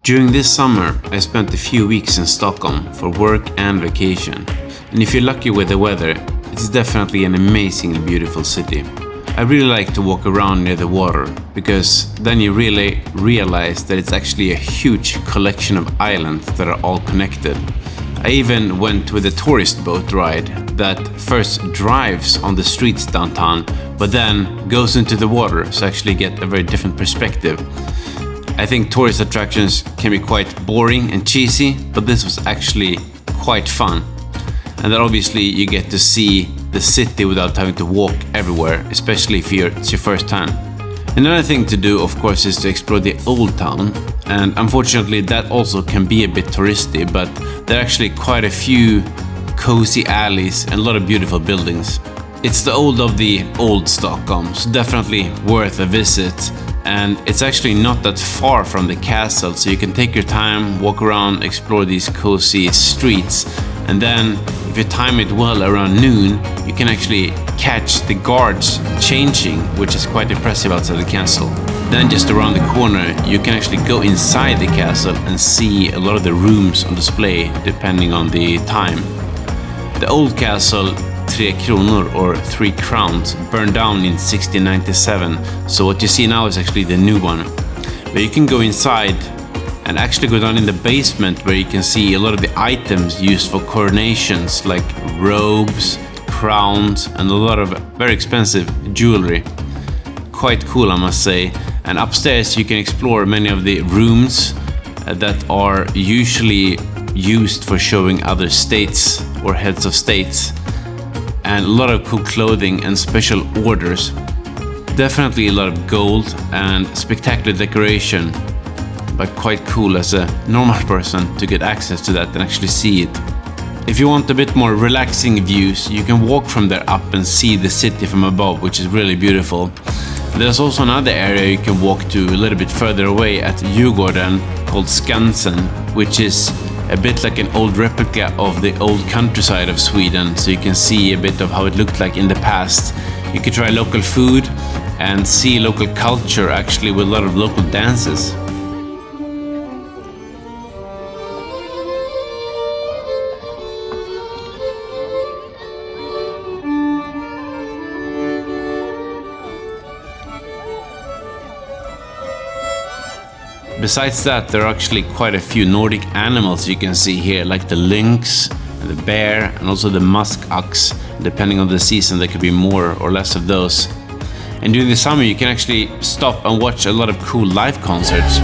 During this summer, I spent a few weeks in Stockholm for work and vacation. And if you're lucky with the weather, it's definitely an amazing, beautiful city. I really like to walk around near the water, because then you really realize that it's actually a huge collection of islands that are all connected. I even went with a tourist boat ride that first drives on the streets downtown, but then goes into the water, so actually get a very different perspective. I think tourist attractions can be quite boring and cheesy, but this was actually quite fun. And then obviously you get to see the city without having to walk everywhere, especially if it's your first time. Another thing to do, of course, is to explore the old town. And unfortunately that also can be a bit touristy, but there are actually quite a few cozy alleys and a lot of beautiful buildings. It's the old of the old Stockholm, so definitely worth a visit. And it's actually not that far from the castle, so you can take your time, walk around, explore these cozy streets, and then if you time it well around noon, you can actually catch the guards changing, which is quite impressive outside the castle. Then just around the corner, you can actually go inside the castle and see a lot of the rooms on display depending on the time. The old castle, 3 kronor or 3 crowns, burned down in 1697, so what you see now is actually the new one. But you can go inside and actually go down in the basement, where you can see a lot of the items used for coronations, like robes, crowns, and a lot of very expensive jewelry. Quite cool, I must say. And upstairs you can explore many of the rooms that are usually used for showing other states or heads of states. And a lot of cool clothing and special orders. Definitely a lot of gold and spectacular decoration, but quite cool as a normal person to get access to that and actually see it. If you want a bit more relaxing views, you can walk from there up and see the city from above, which is really beautiful. There's also another area you can walk to a little bit further away at Djurgården called Skansen, which is a bit like an old replica of the old countryside of Sweden, so you can see a bit of how it looked like in the past. You can try local food and see local culture, actually, with a lot of local dances. Besides that, there are actually quite a few Nordic animals you can see here, like the lynx, and the bear, and also the musk ox. Depending on the season, there could be more or less of those. And during the summer, you can actually stop and watch a lot of cool live concerts.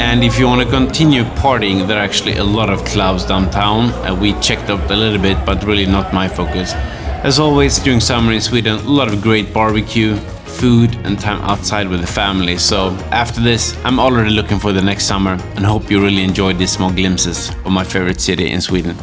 And if you want to continue partying, there are actually a lot of clubs downtown. We checked out a little bit, but really not my focus. As always, during summer in Sweden, a lot of great barbecue, food, and time outside with the family. So after this, I'm already looking for the next summer and hope you really enjoyed these small glimpses of my favorite city in Sweden.